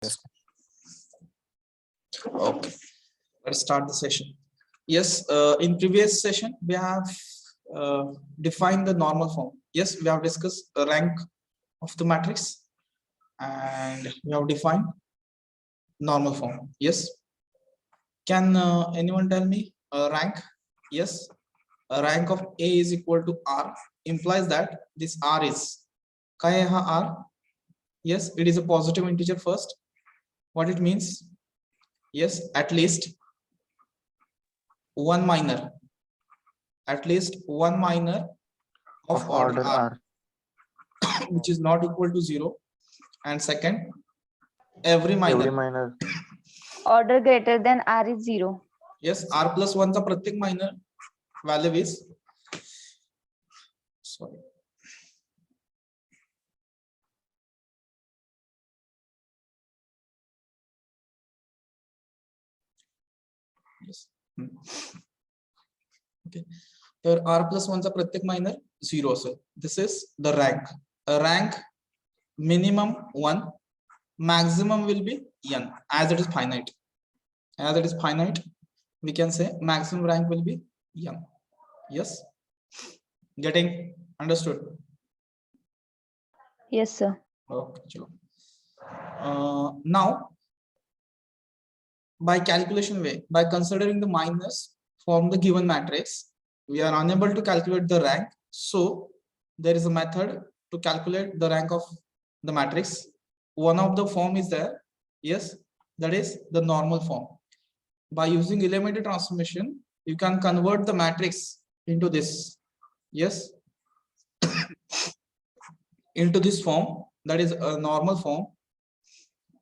Yes. Okay, let's start the session. Yes, in previous session we have defined the normal form. Yes, we have discussed the rank of the matrix and we have defined normal form. Yes, can anyone tell me rank? Yes, a rank of A is equal to R implies that this R is काय आहे हा R? Yes, it is a positive integer first. What it means? Yes, at least one minor of order R, which is not equal to 0, and second, every minor order greater than R is 0. yes, R plus 1 चा प्रत्येक minor value is sorry yes. Okay, तर R plus 1 चा प्रत्येक minor 0 असेल. This is the rank. A rank minimum 1, maximum will be n as it is finite. As it is finite, we can say maximum rank will be n. Yes, getting understood? Yes, sir. Okay, chalo. Now, by calculation way, by considering the minus from the given matrix, we are unable to calculate the rank. So there is a method to calculate the rank of the matrix. One of the form is there. Yes, that is the normal form. By using elementary transformation, you can convert the matrix into this. Yes, into this form, that is a normal form.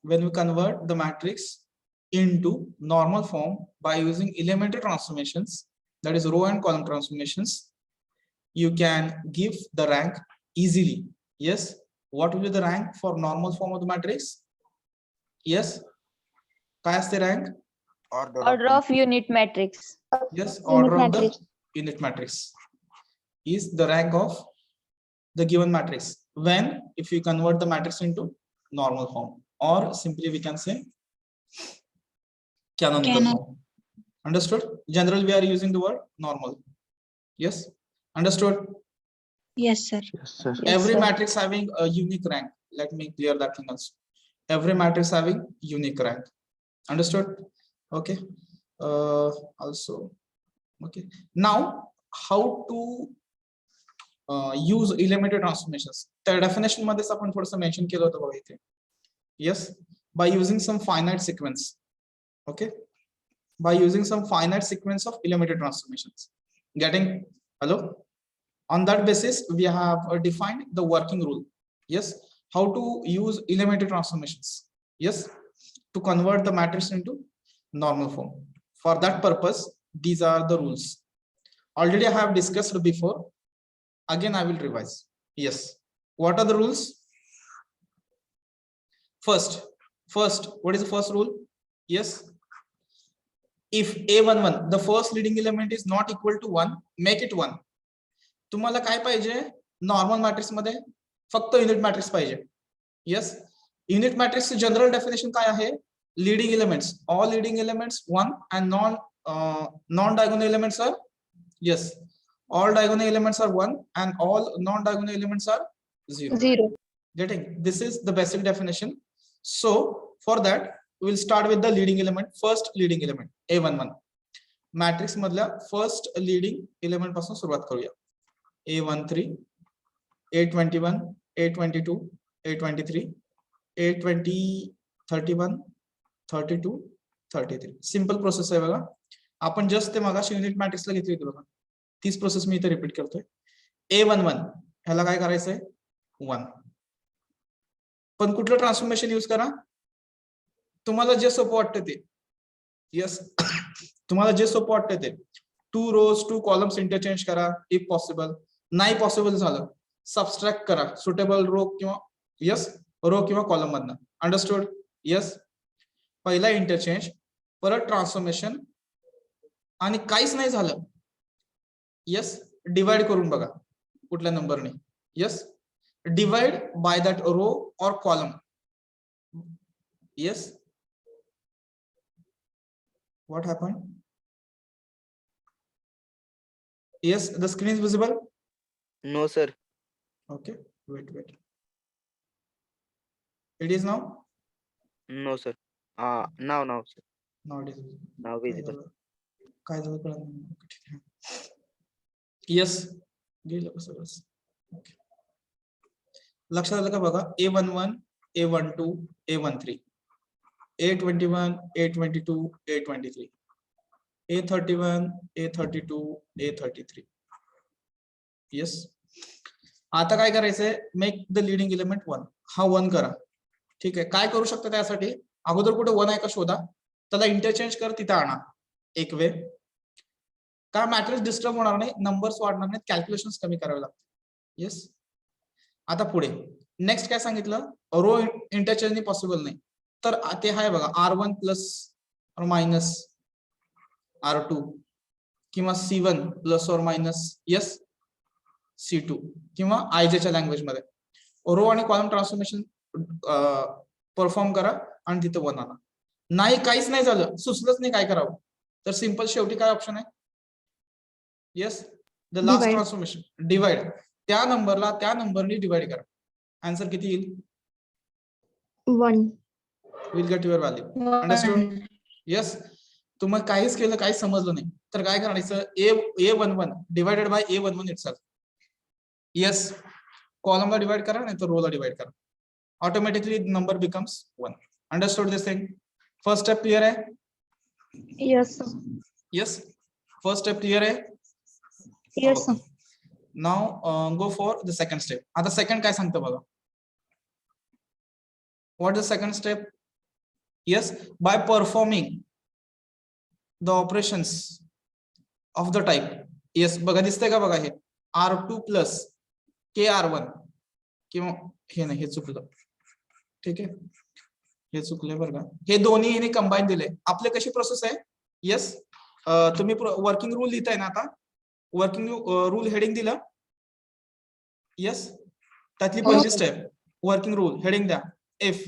When we convert the matrix into normal form by using elementary transformations, that is row and column transformations, you can give the rank easily. Yes, what will be the rank for normal form of the matrix? Yes, काय असते rank? Order of unit matrix. Yes, order of the unit matrix is the rank of the given matrix when if you convert the matrix into normal form, or simply we can say canonical form. Understood? Generally we are using the word normal. Yes, understood? Yes, sir. Every matrix having a unique rank. Let me clear that thing also. Every matrix having unique rank. Understood? Okay. Also, okay. Now, how to use elementary transformations? The definition मध्ये आपण थोडंसं mention केलं होतं बघा इथे. Yes, by using some finite sequence. Okay, by using some finite sequence of elementary transformations. Getting hello? On that basis, we have defined the working rule. Yes, how to use elementary transformations. Yes, to convert the matrix into normal form. For that purpose, these are the rules. Already I have discussed before. Again, I will revise. Yes, what are the rules? First, what is the first rule? Yes, if a11, the first leading element is not equal to 1, make it 1. तुम्हाला काय पाहिजे? Normal matrix मध्ये फक्त unit matrix पाहिजे. Yes, unit matrix general definition काय आहे? Leading elements, all leading elements 1 and non-diagonal elements are yes, all diagonal elements are 1 and all non-diagonal elements are 0. Getting? This is the basic definition. So for that we will start with the leading element. First leading element a11 matrix मधल्या first leading element पासून सुरुवात करूया. A13, A21, A22, A23, A20, 31, 32, 33. Simple process आहे बघा. आपण just ते मगाशी unit मॅट्रिक्सला घेतली होती बघा, तीच प्रोसेस मी इथे रिपीट करतोय. A11 ह्याला काय करायचंय? 1. पण कुठलं ट्रान्सफॉर्मेशन यूज करा? तुम्हाला जे सोपं वाटतं ते. यस, तुम्हाला जे सोपं वाटतं ते. 2 rows 2 columns इंटरचेंज करा इफ पॉसिबल. नाही पॉसिबल झालं, सबस्ट्रॅक्ट करा सुटेबल रो किंवा यस रो किंवा कॉलम मधनं. अंडरस्टूड? यस, पहिला इंटरचेंज, परत ट्रान्सफॉर्मेशन, आणि काहीच नाही झालं, यस डिवाइड करून बघा कुठल्या नंबरने. Yes, divide by that row और column. Yes. What happened? Yes, the screen is visible. No, sir. Okay, wait. It is now. No, sir. Now, sir. Now it is visible. Now visible. काय झालं कळलं नाही. Okay, ठीक आहे. Yes, गेलं कसं बस. Okay. लक्षात आलं का बघा, A11, A12, A13, A21, A22, A23, A31, A32, A33. Yes. आता काय करायचंय, मेक द लिडिंग एलिमेंट 1. हा 1 करा. ठीक आहे. काय करू शकता त्यासाठी, अगोदर कुठे 1 आहे का शोधा, त्याला इंटरचेंज कर, तिथे आणा एक वे. काय मॅट्रिक्स डिस्टर्ब होणार नाही, नंबर्स वाढणार नाहीत, कॅल्क्युलेशन्स कमी करावे लागतील. येस. आता पुढे नेक्स्ट काय सांगितलं, रो इंटरचेंज पॉसिबल नाही, तर ते आहे बघा, R1 प्लस मायनस R2 किंवा C1 plus or minus yes C2 किंवा आयजेच्या लँग्वेज मध्ये रो आणि कॉलम ट्रान्सफॉर्मेशन परफॉर्म करा आणि तिथे 1 आणा. नाही, काहीच नाही झालं, सुचलंच नाही काय करावं, तर सिंपल शेवटी काय ऑप्शन आहे, yes the last transformation divide, त्या नंबरला त्या नंबरनी डिवाइड करा. आन्सर किती येईल, 1. Will get your value. Understood. Yes. तुम्ही काहीच केलं, काहीच समजलं नाही, तर काय करायचं, A11 divided by A11 itself. Yes, कॉलमला divide करा नाही तर रोला डिवाइड करा, automatically number becomes 1. Understood this thing. First step clear आहे. Yes, sir. Yes, first step clear आहे. Yes, sir. Now go for the second step. आता second काय सांगतं बघा, what is second step. Yes, by performing the operations of the type. Yes, बघा दिसतंय का बघा, हे R2 प्लस KR1 किंवा हे नाही, हे चुकलं. ठीक आहे, हे चुकले बरं का, हे दोन्ही हिने कंबाईन दिले. आपले कशी प्रोसेस आहे, येस तुम्ही वर्किंग रूल लिहिताय ना, आता वर्किंग रूल हेडिंग दिलं. येस, त्यातली पहिली स्टेप वर्किंग रूल हेडिंग द्या. इफ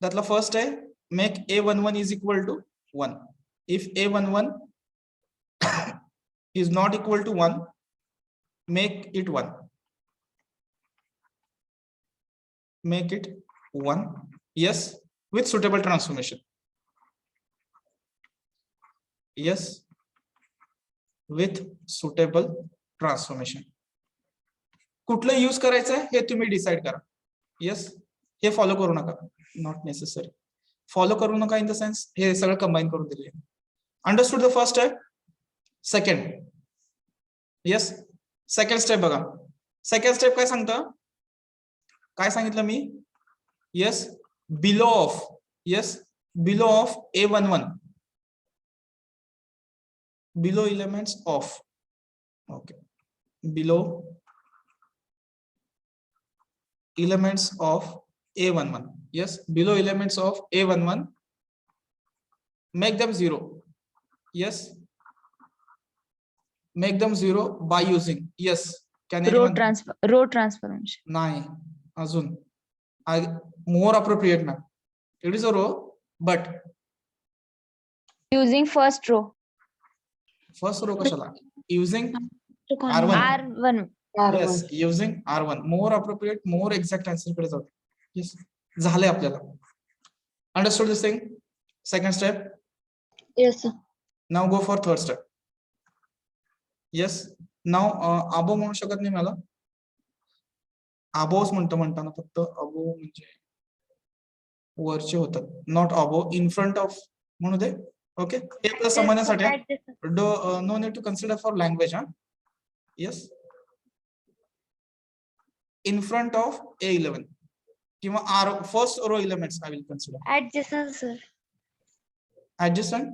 त्यातला फर्स्ट आहे, make A11 is equal to 1. इफ A11 is not equal to 1, make it 1. Make it 1. Yes, with suitable transformation. Yes, with suitable transformation. कुठलं use करायचं हे तुम्ही डिसाइड करा. येस, हे फॉलो करू नका, नॉट नेसेसरी. फॉलो करू नका इन द सेन्स हे सगळं कंबाईन करून दिले. Understood the first step. Second, yes second step बघा. सेकंड स्टेप काय सांगतं, काय सांगितलं मी, yes below of, yes below of A11, below elements of, okay, below elements of A11. Yes, below elements of A11, make them 0. Yes, make them 0 by using, yes, can Row anyone transformation. nahi azun more appropriate ma'am, it is a row but Using first row. first row kashala using R1. R1. yes using R1 more appropriate, more exact answer कडे जाऊ. yes झाले आपल्याला. understood this thing. second step. Yes, sir. now go for third step. yes now अबो म्हणू शकत नाही मला, अबोस म्हणताना फक्त अबो म्हणजे वरचे होतात, not above, in front of म्हणू दे. ओके, हे आपल्या समजण्यासाठी no need to consider for language. हा yes, in front of A11 किंवा R first row elements I will consider. Adjacent, sir. Adjacent?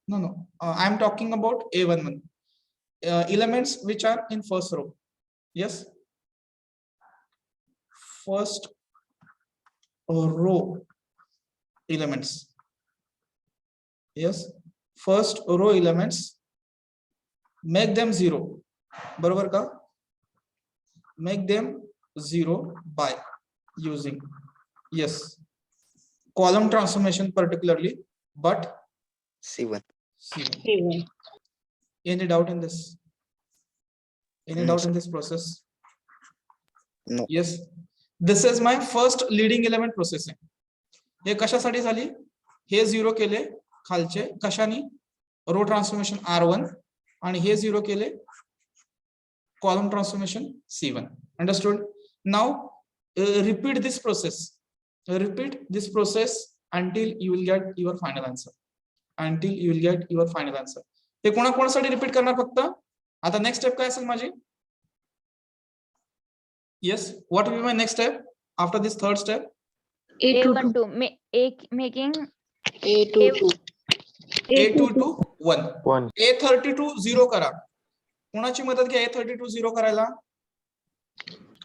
No. I am talking about A11 elements which are in first row. Yes, first row elements. Yes, first row elements, make them 0. बरोबर का? Make them 0 by using, yes, column transformation particularly, but C1. C1. Any doubt in this? Any No, doubt sir. in this process? No. Yes. This is my first leading element processing. हे कशासाठी झाली? हे 0 केले खालचे कशानी? Row transformation R1 आणि हे 0 केले column transformation C1. Understood? Now repeat this process. Repeat this process until you will get your final answer. Until you will get your final answer. हे कोणाकोणासाठी रिपीट करणार फक्त? आता नेक्स्ट स्टेप काय असेल माझी? Yes, what will be my next step after this third step? A12 making A22. A22 1. 1. A32 0 करा. कोणाची मदत घ्या A32 0 करायला?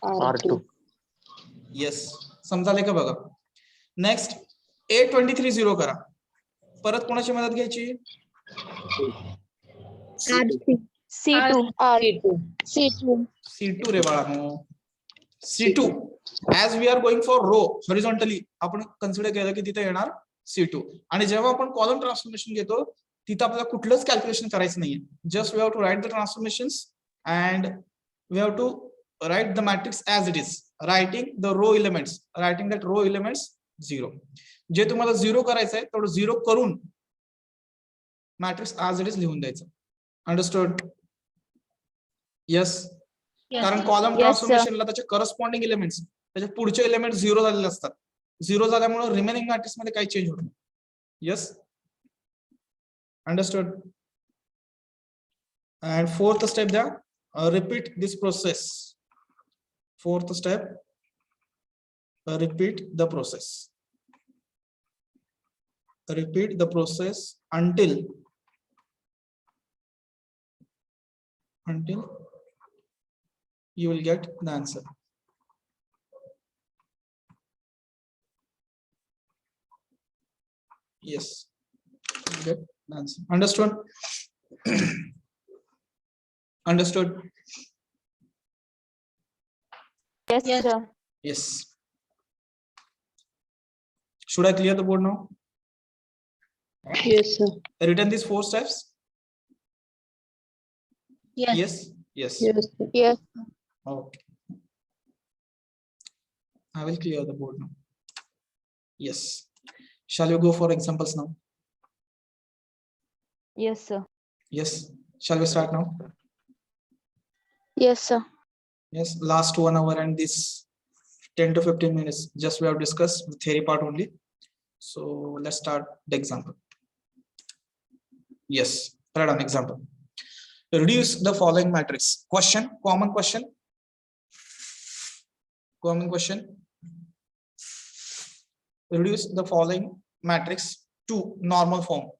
R2. येस, समजाले का बघा. नेक्स्ट A23 0 करा. परत कोणाची मदत घ्यायची? R3. C2 C2. C2 रे बाळांनो. C2 as we are going for row horizontally आपण कन्सिडर केलं की तिथे येणार C2 आणि जेव्हा आपण कॉलम ट्रान्सफॉर्मेशन घेतो तिथे आपल्याला कुठलंच कॅल्क्युलेशन करायचं नाहीये. Just we have to write the transformations and we have to write the matrix as it is, writing the row elements, writing that row elements 0. जे तुम्हाला 0 करायचं आहे तेवढं 0 करून मॅट्रिक्स ऍज इट इज लिहून द्यायचं. अंडरस्टूड? येस. कारण column ट्रान्सफॉर्मेशनला त्याचे करस्पॉन्डिंग एलिमेंट्स त्याचे पुढचे एलिमेंट 0 झालेले असतात. 0 झाल्यामुळे रिमेनिंग मॅट्रिक्स मध्ये काही चेंज होत नाही. Yes, understood? And fourth step द्या, repeat this process. Fourth step, repeat the process. Repeat the process until you will get the answer. Yes, you get the answer. Understood? Understood? yes sir. Yes. Should I clear the board now? Yes, sir. Written these 4 steps? Yes. Yes. Yes. Yes, sir. Yes. Okay. I will clear the board now. Yes. Shall we go for examples now? Yes sir. Yes. Shall we start now? Yes sir. Yes. Last 1 hour and this 10 to 15 minutes just we have discussed the theory part only. So let's start the example. Yes. Write an example. Reduce the following matrix. Question, common question. Common question. Reduce the following matrix to normal form.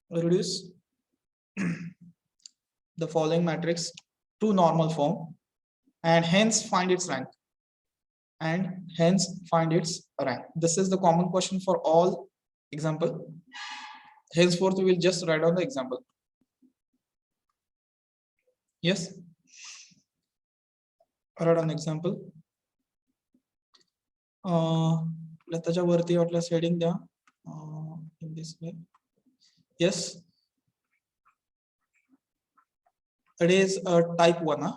Reduce the following matrix to normal form and hence find its rank. And hence find its rank. This is the common question for all example. Henceforth we will just write down the example. Yes, write an example. त्याच्यावरती वाटल्यास heading द्या in this way. Yes, it is a type 1.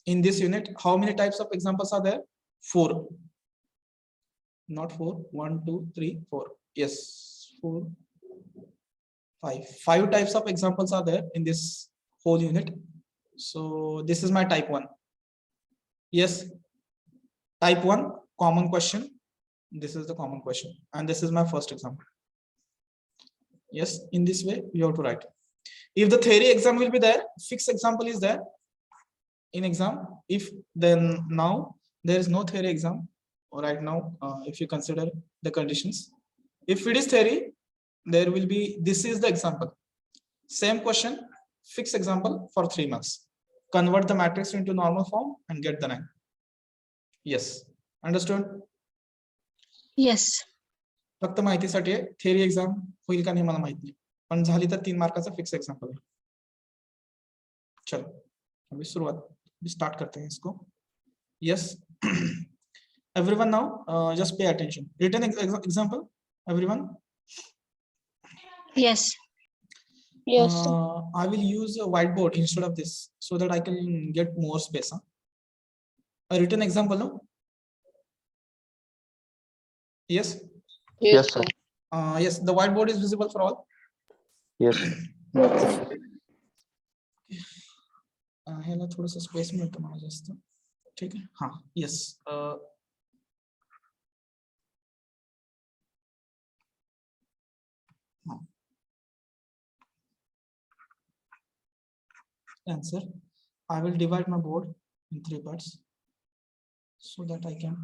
In this unit how many types of examples are there? 4. Not 4. 1 2 3 4. Yes, 4 5 types of examples are there in this whole unit. So this is my type 1. Yes, type 1 common question. This is the common question and this is my first example. Yes, in this way you have to write. If the theory exam will be there, fixed example is there in exam. If then now there is no theory exam right now, if you consider the conditions. If it is theory, there will be, this is the example, same question, fixed example for 3 marks. Convert the matrix into normal form and get the rank. Yes, understood? Yes. फक्त माहितीसाठी theory exam होईल का नाही मला माहित नाही, पण झाली तर 3 मार्काचा फिक्स एग्जाम्पल आहे. चलो अभी शुरुआत स्टार्ट करते हैं इसको. Yes, Everyone now, just pay attention. Written example, everyone. Yes. Yes. I will use a whiteboard instead of this so that I can get more space. Huh? A written example, no? Yes. Yes, sir. Yes, the whiteboard is visible for all. Yes. ह्याला थोडंसं space मिळतं मला जास्त. ठीक आहे. हा, yes. Answer. I will divide my board in 3 parts so that I can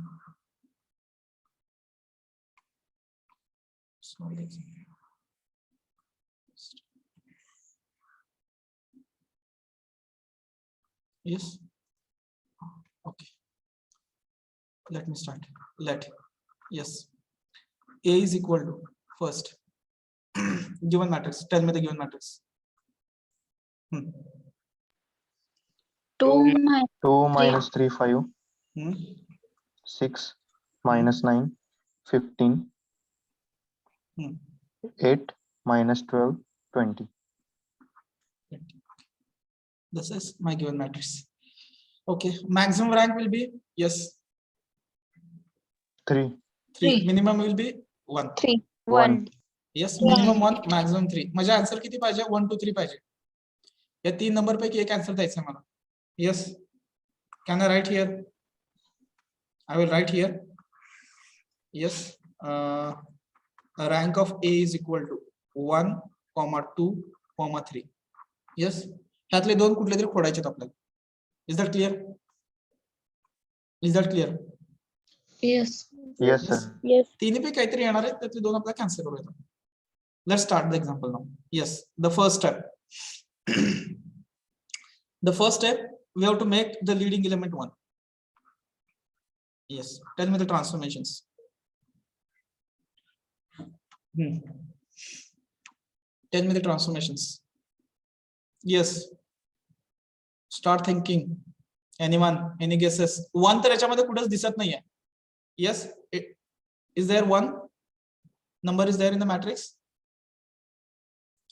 solve it. Yes. Okay. Let me start. Yes. A is equal to first given matrix. Tell me the given matrix. 2 minus 2 minus 3, 5. Hmm. 6 minus 9, 15. Hmm. 8 minus 12, 20. This is my given matrix. Okay. Maximum rank will be, yes, 3. 3. 3. Minimum will be 1. 3. 1. Yes, minimum 1, maximum 3. माझा answer किती पाहिजे? 1 2 3 पाहिजे. या 3 number पैकी एक answer द्यायचा मला. Yes. Can I write here? I will write here. Yes. Rank of A is equal to 1, 2, 3. Yes. ह्यातले दोन कुठले तरी खोडायचे आपल्याला. Is that clear? Is that clear? Yes. Yes, sir. Yes. तीनपैकी काहीतरी येणार आहे, त्यातले दोन आपल्याला कॅन्सल करूया. Let's start the example now. Yes, the first step. The first step, we have to make the leading element 1. Yes, tell me the transformations. Tell me the transformations. Yes. Start thinking. Anyone? Any guesses? 1 तर याच्यामध्ये कुठेच दिसत नाहीये. Yes. Is there 1? Number is there in the matrix?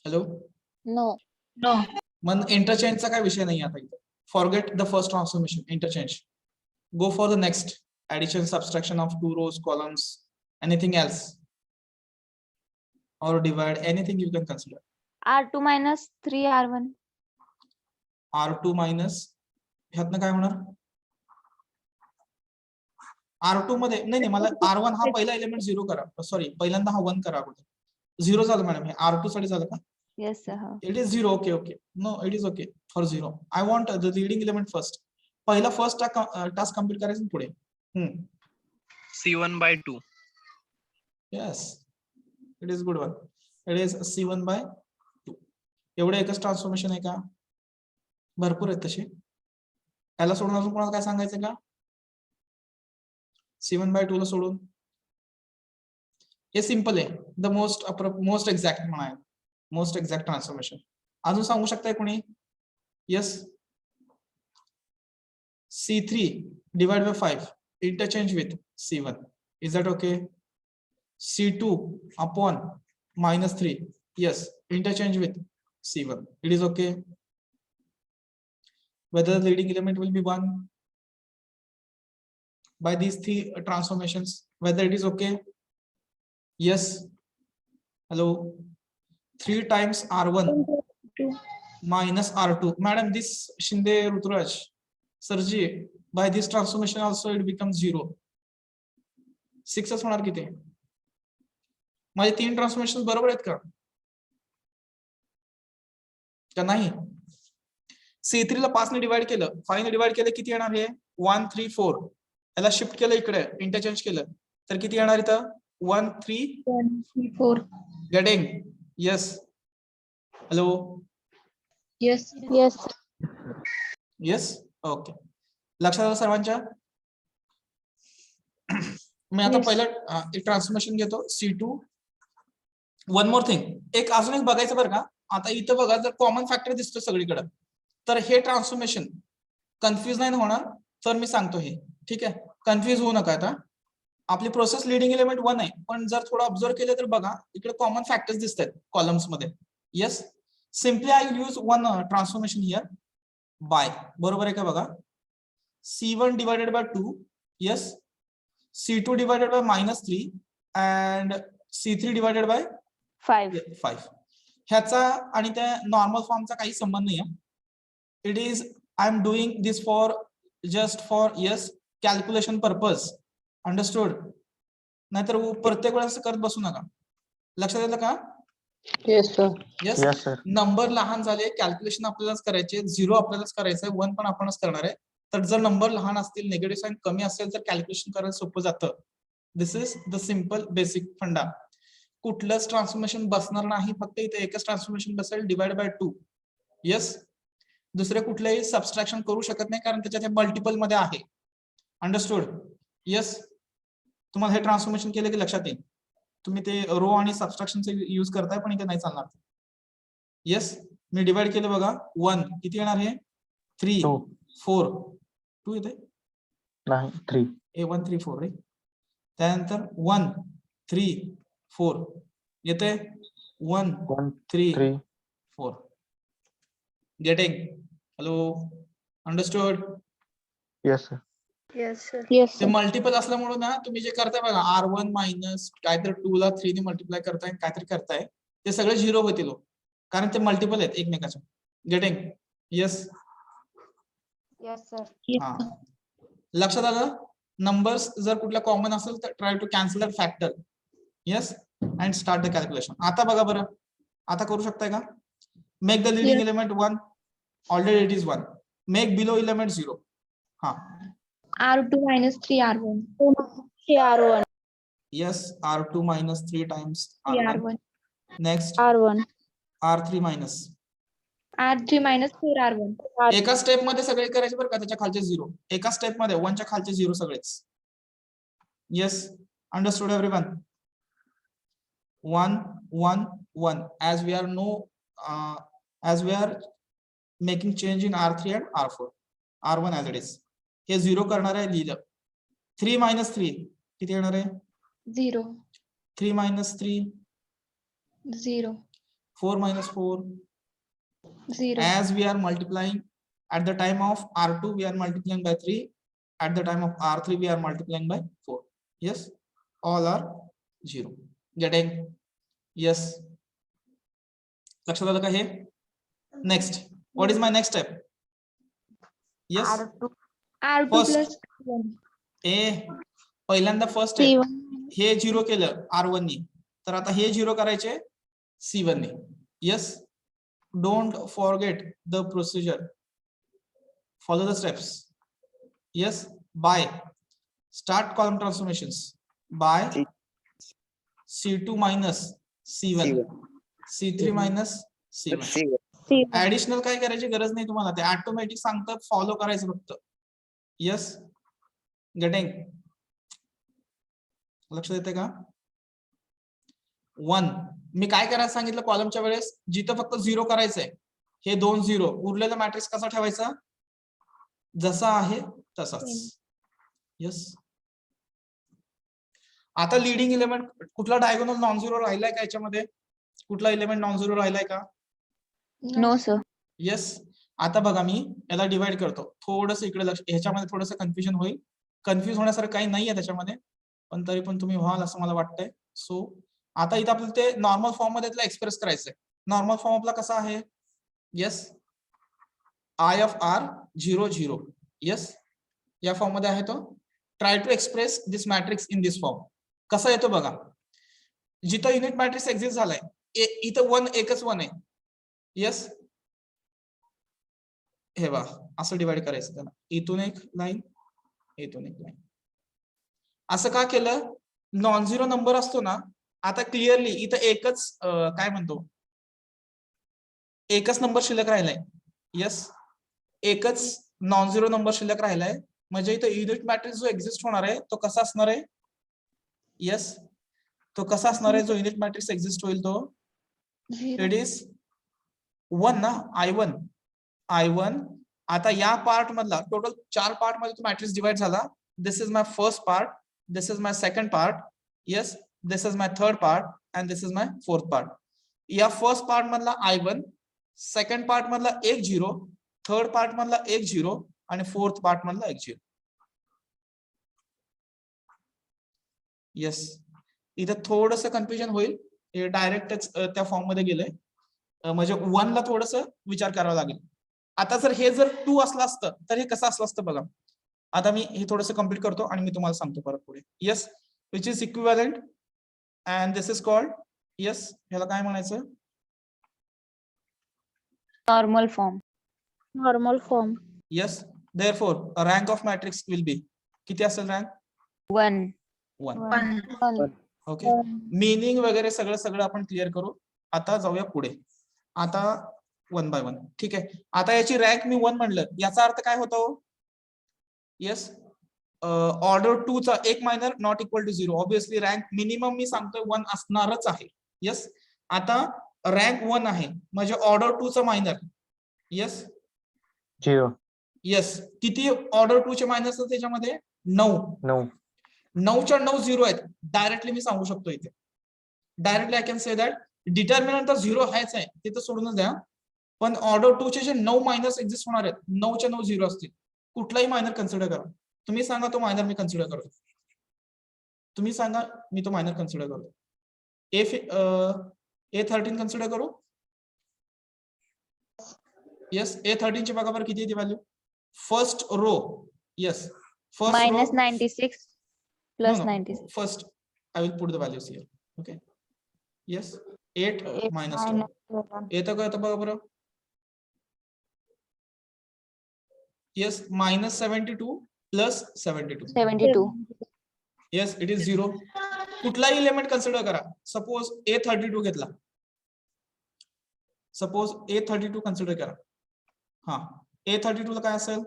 Hello? No. No. मन इंटरचेंजचा काय विषय नाही आता इथे. Forget the first transformation, interchange. Go for the next. Addition, subtraction of 2 rows, columns, anything else. Or divide, anything you can consider. R2 minus 3 R1. R2 minus, ह्यातनं काय होणार? R2 मध्ये नाही मला R1 हा पहिला एलिमेंट 0 करा. सॉरी, पहिल्यांदा हा 1 करा अगोदर. 0 झालं मॅडम, हे R2 साठी झालं का? Yes, sir. It is 0. Okay. No, it is okay for 0. I want the leading element first. पहिला first task complete करायचं पुढे. C1 by 2. Yes, it is good one. It is C1 by 2. एवढे एकच transformation आहे का? भरपूर आहेत तसे. याला सोडून अजून कोणाला काय सांगायचं का? C1 by 2 ला सोडून हे सिंपल आहे. द मोस्ट एक्झॅक्ट म्हणा, मोस्ट एक्झॅक्ट ट्रान्सफॉर्मेशन. अजून सांगू शकताय कोणी? Yes. C3 divide by 5 interchange with C1. Is that okay? C2 upon -3. Yes, interchange with C1. It is okay. Whether the leading element will be 1 by these 3 transformations, whether it is okay? Yes. Hello. 3 times R1 minus R2. Madam, this Shinde Ruturaj, Sarji, by this transformation also it becomes 0. 6 होणार किती? माझे 3 transformation बरोबर आहेत का? का नाही? C3 ला 5 ने डिवाइड केलं, 5 ने डिवाइड केलं, किती येणार? हे 1 3 4. याला शिफ्ट केलं इकडे, इंटरचेंज केलं, तर किती येणार इथं? 1 3 4. Getting? Yes. Hello. Yes. Yes. Yes. Okay. लक्षात आलं सर्वांच्या? मी आता Yes. पहिलं एक ट्रान्सफॉर्मेशन घेतो. C2. वन मोर थिंग, एक अजून एक बघायचं बरं का. आता इथं बघा, जर कॉमन फॅक्टर दिसतो सगळीकडे, तर हे ट्रान्सफॉर्मेशन कन्फ्युज नाही होणार. तर मी सांगतो हे, ठीक आहे? कन्फ्युज होऊ नका आता. आपली प्रोसेस लिडिंग एलिमेंट 1 आहे, पण जर थोडं ऑब्झर्व केलं तर बघा इकडे कॉमन फॅक्टर्स दिसत आहेत कॉलम्स मध्ये. Yes, simply I will use one transformation here bye. बरोबर आहे का बघा, C1 divided by 2, yes, C2 divided by -3 and C3 divided by 5. 5. ह्याचा आणि त्या नॉर्मल फॉर्मचा काही संबंध नाही. It is I am doing this for just for yes calculation purpose. Understood? नाहीतर प्रत्येक वेळेस असं करत बसू नका. लक्षात येतं का? Yes, sir. Yes. Yes, sir. Number लहान झाले, कॅल्क्युलेशन आपल्यालाच करायचे, 0 आपल्यालाच करायचंय, 1 पण आपणच करणार आहे. तर जर नंबर लहान असतील, निगेटिव्ह साइन कमी असेल तर कॅल्क्युलेशन करायला सोपं जातं. दिस इज द सिम्पल बेसिक फंडा. कुठलंच ट्रान्सफॉर्मेशन बसणार नाही, फक्त इथे एकच ट्रान्सफॉर्मेशन बसेल, डिवाइड बाय 2. येस, दुसरे कुठलेही सबस्ट्रॅक्शन करू शकत नाही कारण त्याच्यात मल्टिपल मध्ये आहे. अंडरस्टूड? येस, तुम्हाला हे ट्रान्सफॉर्मेशन केलं की लक्षात येईल. तुम्ही ते रो आणि सबस्ट्रॅक्शनचे यूज करताय पण इथे नाही चालणार. येस, मी डिवाइड केलं बघा, 1 किती येणार हे 3 2 4 2 येते नाही 3 1 3 4 रे. त्यानंतर 1 3 4 येते 1 1 3 3 4. Getting? Hello, understood? yes sir. Yes, sir. ते मल्टिपल असल्यामुळे ना तुम्ही जे करताय बघा R1 मायनस काहीतरी 2 ला 3 ने मल्टिप्लाय करताय काहीतरी करताय, ते सगळे 0 होतील कारण ते मल्टिपल आहेत एकमेकाचे. गेटिंग? येस. Yes, sir. हा, लक्षात आलं? नंबर्स जर कुठला कॉमन असेल तर try to cancel that factor. Yes, and start the calculation. आता बघा बरं, आता करू शकताय का? Make the leading element 1. Already it is 1. Make below element 0. हा, R2 minus 3R1. R1. yes, R2 minus 3 times 3R1. R1. Next, R1. R3 minus. R3 minus 4R1. एका step मध्ये सगळे करायचे बरं का, त्याच्या खालचे 0. एका स्टेप मध्ये 1 च्या खालचे 0 सगळेच. Yes, understood everyone? 1 1 1 as we are no as we are making change in R3 and R4. R1 as it is. हे 0 करणार आहे लिहिलं. 3 minus 3 किती येणार आहे? 0. 3 minus 3 0. 4 minus 4. 0. As we are multiplying at the time of R2 we are multiplying by 3, at the time of R3 we are multiplying by 4. Yes, all are 0. Getting? Yes. लक्षात आलं का हे? Next, what is my next step? Yes, R2. R2 First. plus 1. पहिल्यांदा first step C1. हे 0 केलं R1 नी, तर आता हे 0 करायचे C1 नी. Yes, don't forget the procedure. Follow the steps. Yes, by start column transformations by C2 minus C1, C3 minus C1. C1. Additional काय करायची गरज नाही तुम्हाला, ते ऑटोमॅटिक सांगतात, फॉलो करायचं फक्त. Yes, getting? लक्षात येते का? 1 मी काय करायला सांगितलं कॉलमच्या वेळेस, जिथं फक्त 0 करायचंय, हे 2 0, उरलेला मॅट्रिक्स कसा ठेवायचा? जसा आहे तसाच. येस, आता लिडिंग एलिमेंट कुठला डायगोनल नॉन झिरो राहिलाय का याच्यामध्ये? कुठला एलिमेंट नॉन झिरो राहिलाय का? No, sir. येस, आता बघा मी याला डिवाइड करतो. थोडस इकडे लक्ष, ह्याच्यामध्ये थोडस कन्फ्युजन होईल. कन्फ्युज होण्यासारखं काही नाहीये त्याच्यामध्ये, पण तरी पण तुम्ही व्हाल असं मला वाटतंय. सो आता इथं आपल्याला ते नॉर्मल फॉर्म मध्ये त्याला एक्सप्रेस करायचंय. नॉर्मल फॉर्म आपला कसा आहे? Yes, I of R 0 0. Yes, या फॉर्म मध्ये आहे तो. Try to express this matrix in this form. कसा येतो बघा, जिथं युनिट मॅट्रिक्स एक्झिस्ट झालाय इथं 1 एकच 1 आहे. येस, हे बघा असं डिवाइड करायचं त्याला, इथून एक लाईन, इथून एक लाईन. असं का केलं? नॉन झिरो नंबर असतो ना, आता क्लिअरली इथं एकच काय म्हणतो, एकच नंबर शिल्लक राहिलाय. येस, एकच नॉन झिरो नंबर शिल्लक राहिलाय, म्हणजे इथं युनिट मॅट्रिक्स जो एक्झिस्ट होणार आहे तो कसा असणार आहे? येस, तो कसा असणार आहे जो युनिट मॅट्रिक्स एक्झिस्ट होईल तो? 0. इट इज 1 ना, I1. आता या पार्ट मधला टोटल 4 पार्ट मध्ये तो मॅट्रिक्स डिवाइड झाला. This is my first part. this is my second part, yes, this is my third part, and this is my fourth part. या फर्स्ट पार्ट मधला I1, second part मधला 1 0, third part मधला 1 0 आणि fourth part मधला 1 0. Yes, इथं थोडस confusion होईल, हे डायरेक्टच त्या फॉर्म मध्ये गेलंय, म्हणजे 1 ला थोडस विचार करावा लागेल. आता जर हे जर 2 असलं असतं तर हे कसं असलं असतं बघा. आता मी हे थोडंसं कम्प्लीट करतो आणि मी तुम्हाला सांगतो परत पुढे. Yes, which is equivalent and this is called, yes, ह्याला काय म्हणायचं? Normal form. Normal form. Yes, therefore rank of matrix will be, किती असेल रँक? 1. 1. ओके, मीनिंग वगैरे सगळं आपण क्लिअर करू. आता जाऊया पुढे. आता 1 by 1. ठीक आहे, आता याची रँक मी 1 म्हणलं, याचा अर्थ काय होतो? येस, ऑर्डर 2 चा एक minor not equal to 0. Obviously rank minimum मी सांगतोय 1 असणारच आहे. येस, आता रँक 1 आहे म्हणजे ऑर्डर 2 चा मायनर. येस 0. येस, किती ऑर्डर 2 चे मायनर असतात त्याच्यामध्ये? 9. 9च्या 9 0 आहेत. डायरेक्टली मी सांगू शकतो इथे, directly I can say that determinant तर 0 आहेच आहे, ते तर सोडूनच द्या, पण ऑर्डर 2 चे जे 9 मायनर्स एक्झिस्ट होणार आहेत, 9च्या 9 0 असतील. कुठलाही मायनर कन्सिडर करा, तुम्ही सांगा तो मायनर मी कन्सिडर करतो, तुम्ही सांगा मी तो मायनर कन्सिडर करतो. A13 कन्सिडर करू. येस, A13 ची बघा बरं किती आहे ती value? First row. Yes, first row -96 + 96. first I will put the values here. Okay, yes, 8 minus 2. येतं का येतं बघा बरं? Yes, -72 + 72. 72. Yes, it is 0. कुठलाही एलिमेंट कन्सिडर करा. सपोज A32 घेतला, सपोज A32 कन्सिडर करा. हा, A32 ला काय असेल?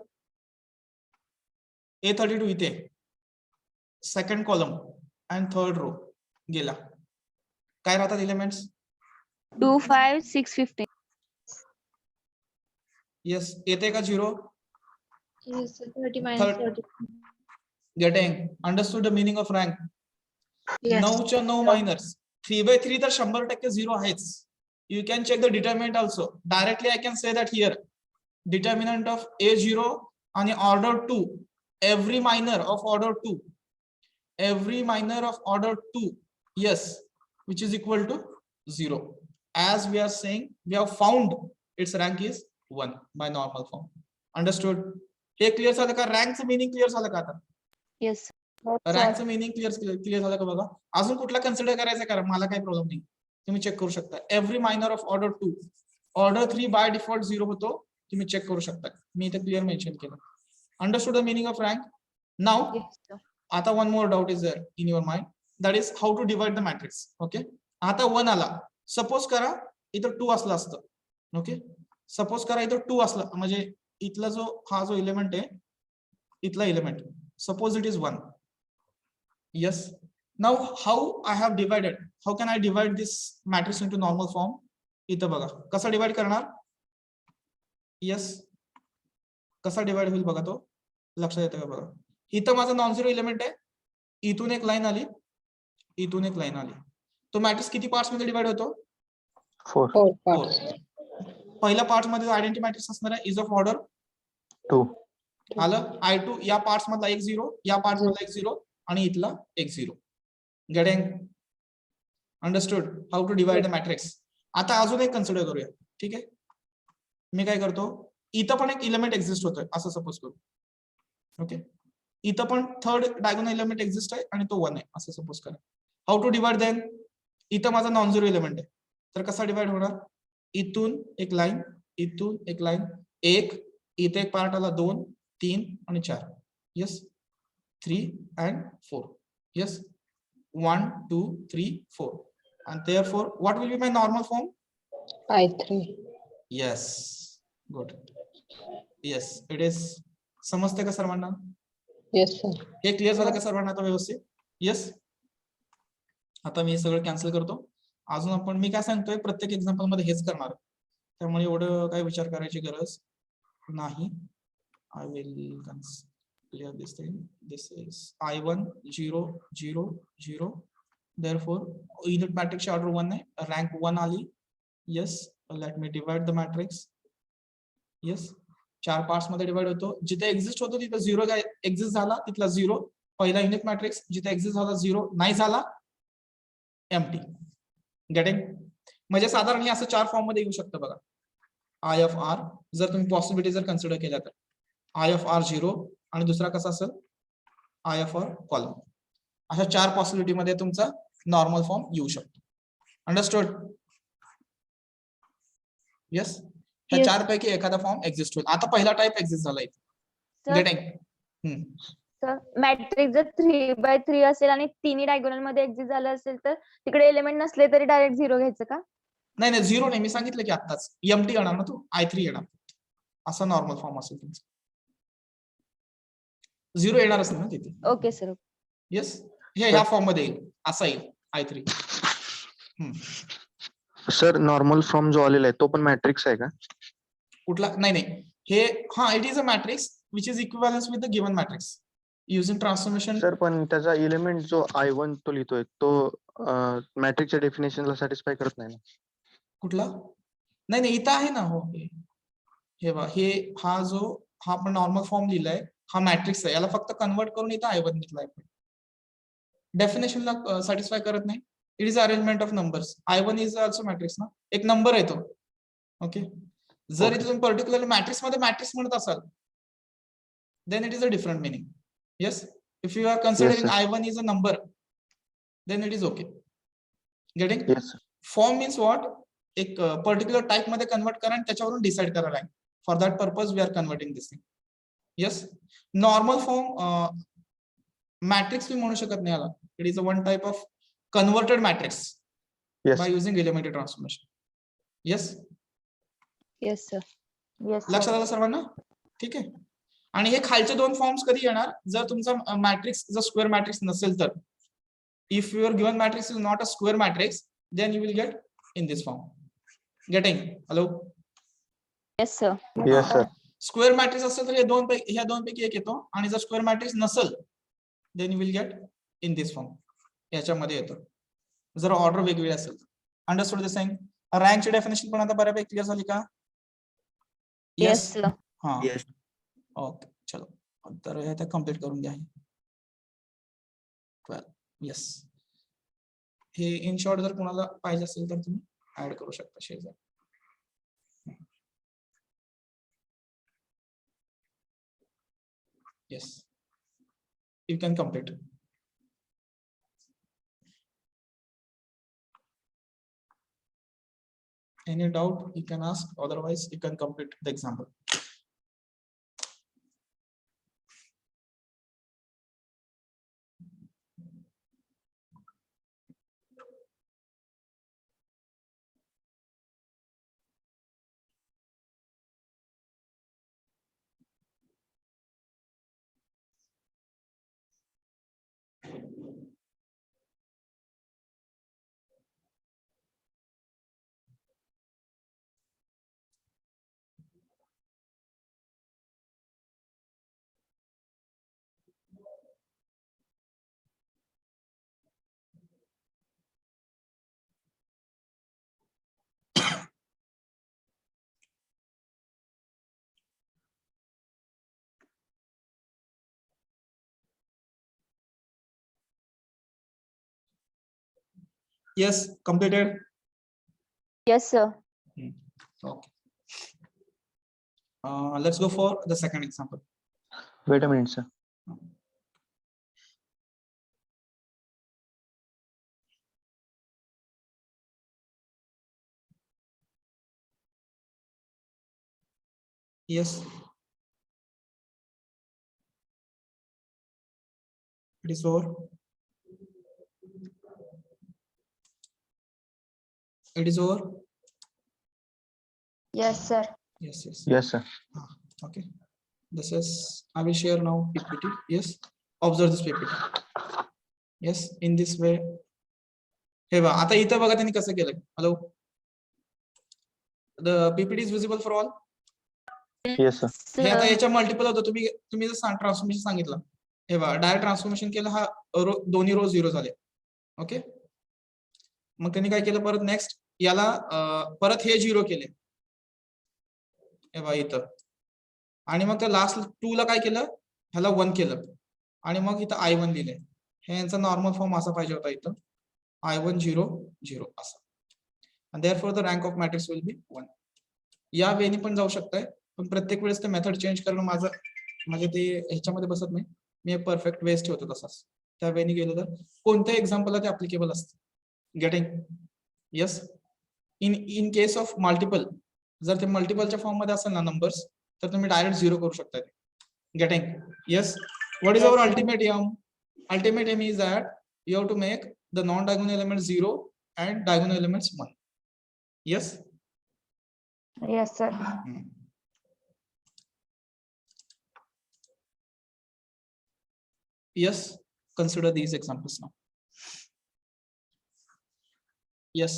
A32 इथे सेकंड कॉलम आणि थर्ड रो गेला, काय राहतात एलिमेंट्स? 2 5 6 15. येस, येते का 0? Yes, 30 minus 30. Getting understood the meaning of rank. Yes. 9च्या 9 मायनर्स, 3/3 तर 100% 0 आहेच. You can check the determinant also. Directly I can say that here determinant of A0 आणि order 2, every minor of order 2, every minor of order 2, yes, which is equal to 0. As we are saying, we have found its rank is 1 by normal form. Understood? हे clear झालं का? रँकचं meaning clear झालं का आता? Yes. रँकचं meaning clear झालं का बघा. अजून कुठला कन्सिडर करायचं करा, मला काही प्रॉब्लेम नाही, तुम्ही चेक करू शकता. Every minor of order 2, order 3 by default 0 होतो, तुम्ही चेक करू शकता, मी इथे क्लिअर मेन्शन केलं. Understood the meaning of rank? Now Yes, sir. आता one more doubt is there in your mind, that is how to divide the matrix. Okay, आता 1 आला, suppose करा इथं 2 असला असतं. ओके, सपोज करा इथं 2 असला, म्हणजे इथला जो हा जो एलिमेंट आहे, इथला element, suppose it is 1. yes, now how I have divided, how can I divide this matrix into normal form? इथं बघा कसा डिवाइड करणार. yes, कसा डिवाइड होईल बघा, तो लक्षात येतं का बघा. इथं माझा नॉन झिरो एलिमेंट आहे, इथून एक लाईन आली, इथून एक लाईन आली, तो मॅट्रिक्स किती पार्ट्स मध्ये डिवाइड होतो? 4. 4. पहिल्या पार्ट मध्ये आयडेंटिटी मॅट्रिक्स असणार आहे, इज ऑफ ऑर्डर 2. आलं. I2 या पार्ट्स मधला 1 0, या पार्ट मधला 1 0 आणि इथला 1 0. Getting understood how to divide the matrix. आता अजून एक कन्सिडर करूया. ठीक आहे, मी काय करतो, इथं पण एक एलिमेंट एक्झिस्ट होतोय असं सपोज करू. ओके, इथं पण थर्ड डायगोनल एलिमेंट एक्झिस्ट आहे आणि तो 1 आहे असं सपोज करा. How to divide then? इथं माझा नॉन झिरो एलिमेंट आहे, तर कसा डिवाइड होणार? इथून एक लाईन, इथून एक लाईन, 1, इथे एक पार्ट आला, 2 3 आणि 4. Yes, 3 and 4. Yes, 1 2 3 4. and therefore what will be my normal form? I3. Yes, good. Yes, it is. समजते का सर्वांना? Yes, sir. हे क्लिअर झालं का सर्वांना आता व्यवस्थित? येस, आता मी सगळं कॅन्सल करतो. अजून आपण, मी काय सांगतोय, प्रत्येक एक्झाम्पल मध्ये हेच करणार, त्यामुळे एवढं काय विचार करायची गरज नाही. I will clear this thing. This is I1 0 0 0. Therefore unit matrix order 1 आहे, rank 1 आली. Yes, let me divide the matrix. Yes, 4 parts मध्ये डिवाइड होतो. जिथे एक्झिस्ट होतो तिथे 0 एक्झिस्ट झाला, तिथला 0 पहिला युनिट मॅट्रिक्स, जिथे एक्झिस्ट झाला 0 नाही झाला, एम्प्टी. गेटिंग? म्हणजे साधारण हे असं 4 फॉर्म मध्ये येऊ शकतं बघा. आय ऑफ आर जर तुम्ही पॉसिबिलिटी जर कन्सिडर केल्या तर आय ऑफ आर 0 आणि दुसरा कसा असेल आय ऑफ आर कॉलम. अशा 4 पॉसिबिलिटी मध्ये तुमचा नॉर्मल फॉर्म येऊ शकतो. अंडरस्टूड? येस, ह्या Yes. 4 पैकी एखादा फॉर्म एक्झिस्ट होईल. आता पहिला टाइप एक्झिस्ट झाला इथे. Sir, getting? sir, मॅट्रिक्स जर 3x3 असेल आणि तिन्ही डायगोनल मध्ये एक्झिस्ट झालं असेल तर तिकडे एलिमेंट नसले तरी डायरेक्ट 0 घ्यायचं का? नाही नाही, 0 नाही, मी सांगितलं की आत्ताच एम्प्टी येणार ना, तो I3 येणार. असा नॉर्मल फॉर्म असेल तुमचा. 0 येणारच नाही ना तिथे. Okay sir. येस, हे ह्या फॉर्म मध्ये येईल, असा येईल I3. सर नॉर्मल फॉर्म जो आलेला आहे तो पण मॅट्रिक्स आहे का? कुठला? नाही नाही, हे हा it is a matrix which is equivalence with the given matrix using transformation. Sir पण त्याचा एलिमेंट जो I1 तो लिहितोय तो मॅट्रिक्सच्या डेफिनेशनला सॅटिस्फाय करत नाही ना. कुठला? नाही नाही, इथं आहे ना. हो, हे बघा, हे हा आपण नॉर्मल फॉर्म लिहिलाय, हा मॅट्रिक्स आहे. याला फक्त कन्वर्ट करून इथं I1 घेतलाय. डेफिनेशनला सॅटिस्फाय करत नाही. It is arrangement of numbers. I1 is also matrix ना, एक नंबर आहे तो. ओके, जर इथे तुम्ही पर्टिक्युलरली मॅट्रिक्स मध्ये मॅट्रिक्स म्हणत असाल then it is a different meaning. Yes, if you are considering sir. I1 is a number, then it is okay. Getting? Yes sir. Form means what? एक particular type मध्ये convert करा आणि त्याच्यावरून decide करा rank. For that purpose we are converting this thing. Yes, normal form matrix मी म्हणू शकत नाही याला. It is a one type of converted matrix Yes. By using elementary transformation. Yes, yes sir. Yes लक्षात आलं सर्वांना? ठीक आहे. आणि हे खालचे 2 फॉर्म्स कधी येणार? जर तुमचा मॅट्रिक्स जर स्क्वेअर मॅट्रिक्स नसेल तर. If your given matrix is not a square matrix then you will get in this form. Getting? Hello? Yes sir. Yes sir. Square matrix असेल तर ह्या दोन पैकी एक येतो, आणि जर स्क्वेअर मॅट्रिक्स नसेल then you will get in this form. याच्यामध्ये येतो जर ऑर्डर वेगवेगळी असेल. Understood this thing? रँकची डेफिनेशन पण आता बऱ्यापैकी क्लिअर झाली का? Yes sir. हा, Yes. ओके, चलो तर हे कम्प्लीट करून घ्या. 12. येस, हे इन शॉर्ट जर कोणाला पाहिजे असेल तर तुम्ही ऍड करू शकता शेजार. Yes, you can complete. Any doubt you can ask, otherwise you can complete the example. Yes, completed. Yes sir. Okay. Let's go for the second example. Wait a minute sir. Yes, it is over. It is over. Yes sir. Yes, yes. Yes sir. Okay, this is, I will share now PPT. Yes, observe this PPT. Yes, in this way. हे बघा, आता इथं बघा त्यांनी कसं केलंय. Hello, the PPT is visible for all. Yes sir. हे आता याच्या मल्टिपल होतं. तुम्ही जर ट्रान्सफॉर्मेशन सांगितलं, हे बघा डायरेक्ट ट्रान्सफॉर्मेशन केलं, हा दोन्ही रो 0 झाले. ओके, मग त्यांनी काय केलं परत नेक्स्ट याला परत हे 0 केले, हे बघा इथं, आणि मग त्या लास्ट 2 ला काय केलं, ह्याला 1 केलं, आणि मग इथं I1 लिहिले. हे यांचा नॉर्मल फॉर्म असा पाहिजे होता, इथं I1 0 0 असा. and therefore the rank of matrix will be 1. या वेनी पण जाऊ शकताय, पण प्रत्येक वेळेस ते मेथड चेंज करणं माझं म्हणजे ते ह्याच्यामध्ये बसत नाही. मी परफेक्ट वेज ठेवतो तसाच. त्या वेनी गेलो तर कोणत्या एक्झाम्पलला ते अप्लिकेबल असतं. Getting? Yes. In case of multiple, जर ते मल्टिपलच्या फॉर्म मध्ये असेल ना नंबर्स, तर तुम्ही डायरेक्ट 0 करू शकता. Getting? Yes. What is our ultimate aim? Ultimate aim is that you have to make the non-diagonal elements 0 and diagonal elements 1. Yes? Yes, sir. Yes. Consider these examples now. Yes.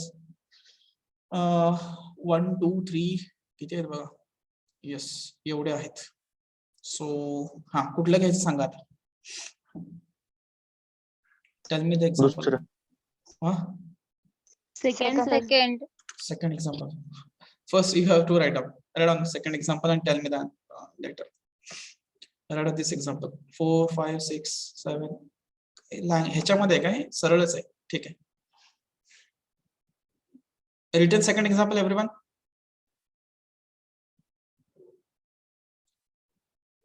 1, 2, 3 किती आहेत बघा. Yes, एवढे आहेत. So हा कुठलं घ्यायचं सांगा आता. Tell me the example. Second example. First, you have to write down second example and tell me that later. Write out this example. 4, 5, 6, 7. ह्याच्यामध्ये काय सरळच आहे. ठीक आहे. Written second example, everyone.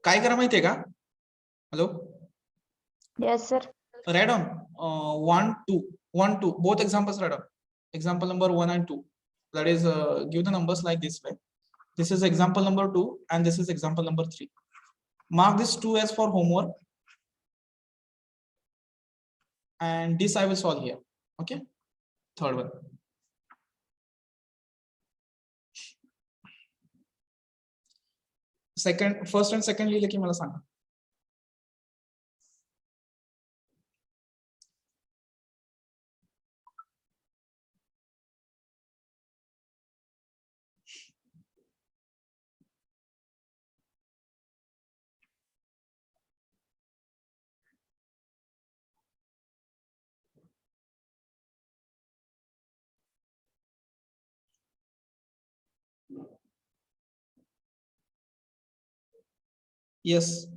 काय करा माहितीये का? Hello. Yes, sir. Write down 1, 2, both examples. Write down example number 1 and 2. That is, give the numbers like this way. This is example number 2 and this is example number 3. Mark this 2 as for homework, and this I will solve here. Okay, third one. First and second लिहिले की मला सांगा. Yes.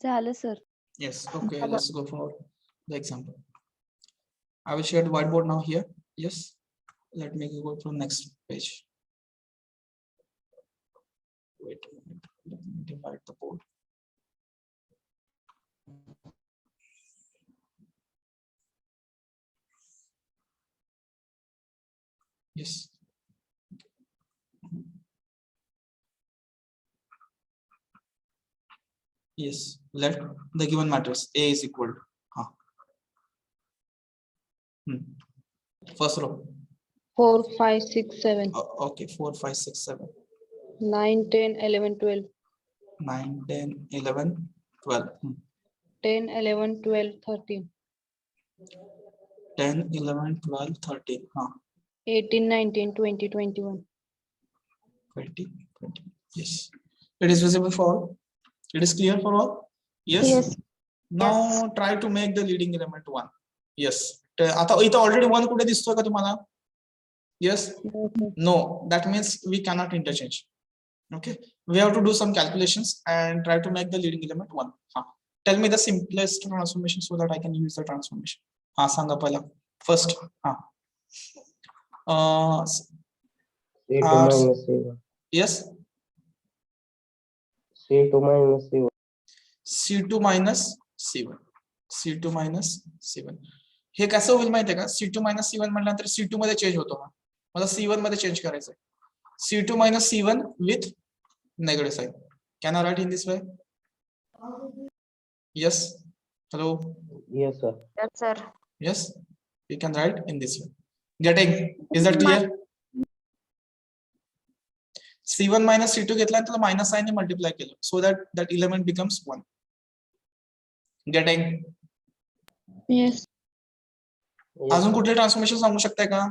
झालं sir. Yes. Okay. Let's go for the example. I will share the whiteboard now here. Yes. Let me go to the next page. Wait a minute. Let me divide the board. Yes. Yes. Let the given matrix A is equal to first row. 4, 5, 6, 7. Okay. 4, 5, 6, 7. 9, 10, 11, 12. 9, 10, 11, 12. 10, 11, 12, 13. 10, 11, 12, 13. 18, 19, 20, 21. 20, 20. Yes. It is visible for all. It is clear for all. Yes. Yes. Now try to make the leading element 1. Yes. आता इथं already 1 कुठे दिसतोय का तुम्हाला? Yes. No. That means we cannot interchange. Okay. We have to do some calculations and try to make the leading element 1. Tell me the simplest transformation so that I can use the transformation. सांगा पहिला. First. C2 minus C1. Yes. C2 minus C1. C2 minus C1. C2 minus C1. हे कसं होईल माहितीये का? C2 minus C1 म्हटल्यानंतर C2 मध्ये change होतो. मला C1 मध्ये चेंज करायचंय. C2 minus C1 with negative sign. Can I write in this way? Yes. Hello. Yes, sir. Yes, sir. Yes. We can write in this way. Getting? Is that clear? C1 minus C2 घेतला आणि त्याला minus sign ने multiply केलं. So that element becomes 1. Getting. Yes. Yes, अजून sir. कुठले transformation सांगू शकताय का?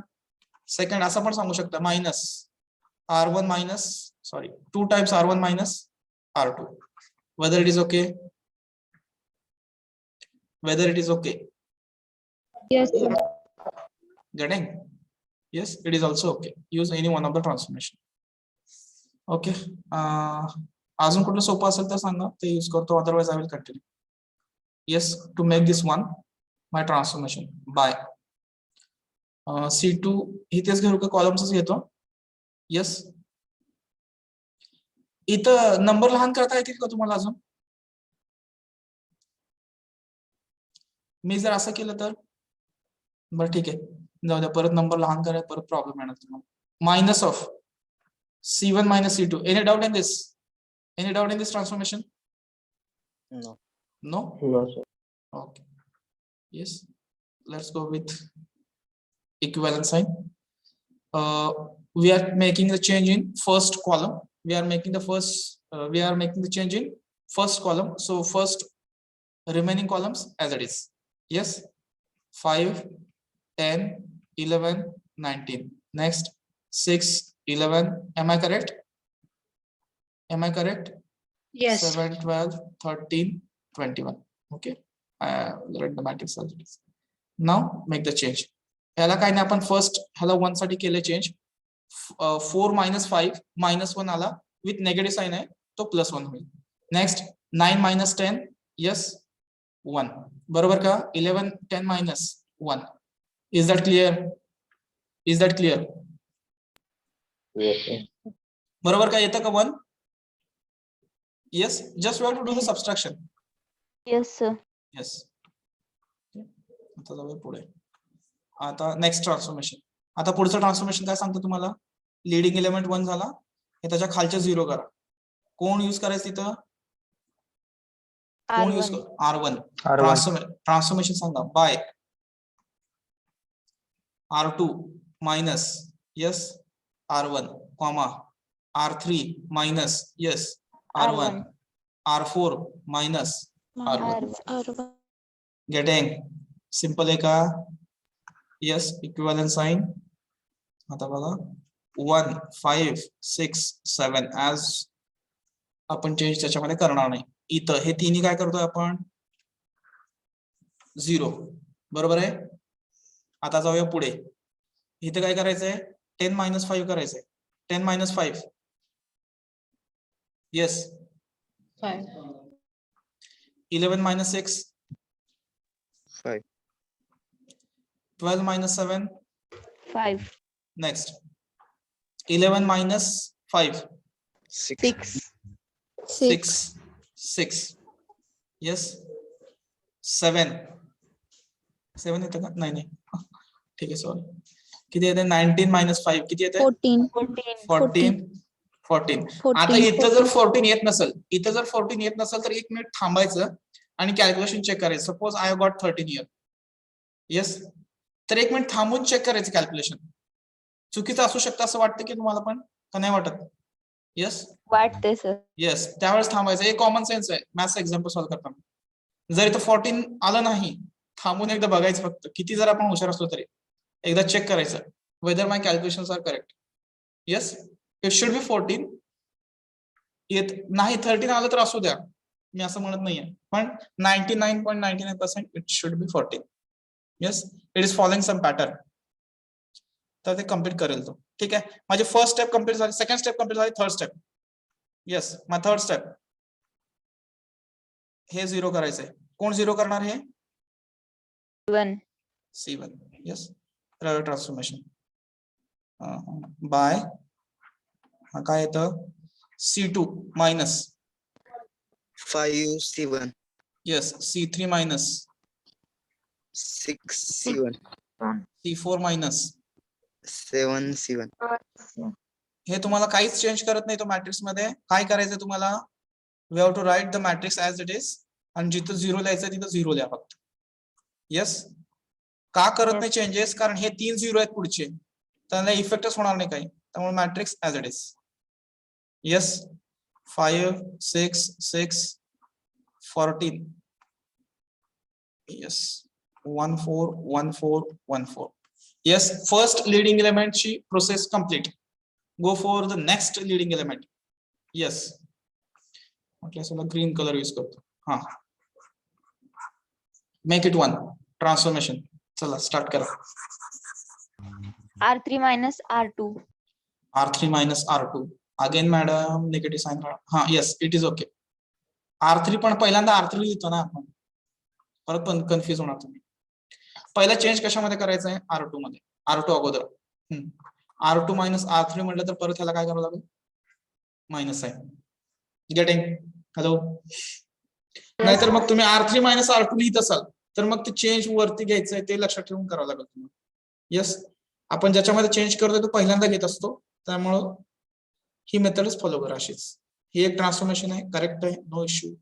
सेकंड असं पण सांगू शकता minus R1 minus sorry 2 times R1 minus R2. Whether it is okay? Whether it is okay? Yes, sir. Getting? Yes, it is also okay. Use any one of the transformation. Okay. अजून कुठलं सोपं असेल तर सांगा, ते use करतो. Otherwise I will continue. Yes, to make this one my transformation by C2 इथेच घेऊ का, कॉलम्सच घेतो. Yes. इथं नंबर लहान करता येतील का तुम्हाला अजून? मी जर असं केलं तर बरं ठीक आहे, जाऊ द्या. परत नंबर लहान करायला परत प्रॉब्लेम येणार तुम्हाला. Minus of C1 minus C2. Any doubt in this? Any doubt in this transformation? No. No? No, sir. Okay. Yes. Let's go with equivalent sign. We are making the change in first column. We are making the change in first column. So first remaining columns as it is. Yes. 5, 10, 11, 19. Next 6, 11. Am I correct? Am I correct? Yes. 7, 12, 13, 21. Okay. Let the matrix as it is. Now make the change. ह्याला काय नाही, आपण first ह्याला 1 साठी केले change. 4 minus 5 minus 1 आला with negative sign आहे, तो +1 होईल. Next 9 minus 10. Yes, 1. बरोबर का? 11, 10 minus 1. Is that clear? Is that clear? Yes, sir. बरोबर का? येतं का 1? Yes, just we have to do the subtraction. Yes, sir. Yes. आता जाऊया पुढे. आता नेक्स्ट ट्रान्सफॉर्मेशन. आता पुढचं ट्रान्सफॉर्मेशन काय सांगतो तुम्हाला? लीडिंग एलिमेंट 1 झाला, हे त्याच्या खालच्या 0 करा. कोण यूज करायचं तिथं? कोण use R1. R1. R1. Transformation सांगा. By R2 minus yes R1 comma R3 minus yes R1 R4 minus R1. R1. Getting? Simple आहे का? यस. Equivalent sign. आता बघा 1, 5, 6, 7 ऍज आपण चेंज त्याच्यामध्ये करणार नाही. इथं हे तिन्ही काय करतोय आपण? 0. बरोबर आहे. आता जाऊया पुढे. इथं काय करायचंय? 10 minus 5 करायचंय. 10 minus 5. Yes. 5. 11 minus 6. 5. 12 minus 7. 5. Next 11 minus 5. 6. 6. 6. Yes. 7. 7 येतं का? नाही नाही, ठीक आहे. सॉरी. किती येते? 19 minus 5 किती येते? 14. 14. आता इथं जर 14 येत नसेल तर 1 मिनिट थांबायचं आणि कॅल्क्युलेशन चेक करायचं. Suppose I got 13 here. Yes. तर 1 मिनिट थांबून चेक करायचं कॅल्क्युलेशन. चुकीचं असू शकतं असं वाटतं की तुम्हाला पण, का नाही वाटत? येस. वाटते सर. येस, त्यावेळेस थांबायचं. हे कॉमन सेन्स आहे मॅथ्स एक्झाम्पल सॉल्व्ह करताना. जर इथं 14 आलं नाही, थांबून एकदा बघायचं फक्त. किती जर आपण हुशार असलो तरी एकदा चेक करायचं whether my calculations are correct. Yes, it should be 14. येत नाही 13 आलं तर असू द्या, मी असं म्हणत नाहीये, पण 99.99% it should be 14. Yes, it is following some pattern. तर ते कम्प्लीट करेल तो. ठीक आहे. माझी फर्स्ट स्टेप कम्प्लीट झाली, सेकंड स्टेप कम्प्लीट झाली, थर्ड स्टेप. येस, मग थर्ड स्टेप हे 0 करायचंय. कोण 0 करणार? हे C1. येस. ट्रान्सफॉर्मेशन बाय काय येतं? C2 minus 5 C1. Yes C3 minus 6 C1. C4 minus 7 C1. हे तुम्हाला काहीच चेंज करत नाही तो मॅट्रिक्स मध्ये. काय करायचं तुम्हाला? We have to write the matrix as it is, आणि जिथं 0 लिहायचं तिथं 0 लिहा फक्त. येस. का करत नाही चेंजेस? कारण हे 3 0 आहेत पुढचे, त्यांना इफेक्टच होणार नाही काही. त्यामुळे matrix as it is. Yes. 5 6 6 14 Yes, 1 4 1 4 1 4. Yes, first leading element ची process complete. Go for the next leading element. Yes, म्हटलं चला ग्रीन कलर यूज करतो. हा, मेक इट 1 ट्रान्सफॉर्मेशन. चला स्टार्ट करा. R3 minus R2. R3 minus R2. Again madam negative sign. हा yes, it is okay. R3 पण पहिल्यांदा R3 लिहितो ना आपण, परत पण कन्फ्युज होणार तुम्ही. पहिला चेंज कशामध्ये करायचा आहे? R2 मध्ये. R2 अगोदर. R2 मायनस R3 म्हटलं तर परत ह्याला काय करावं लागेल? मायनस आहे. गेटिंग? हॅलो? नाहीतर मग तुम्ही R3 मायनस R2 लिहित असाल तर मग ते चेंज वरती घ्यायचंय, ते लक्षात ठेवून करावं लागेल तुम्हाला. येस, आपण ज्याच्यामध्ये चेंज करतोय तो पहिल्यांदा घेत असतो, त्यामुळं ही मेथडच फॉलो करा अशीच. ही एक ट्रान्सफॉर्मेशन आहे, करेक्ट आहे, नो इश्यू.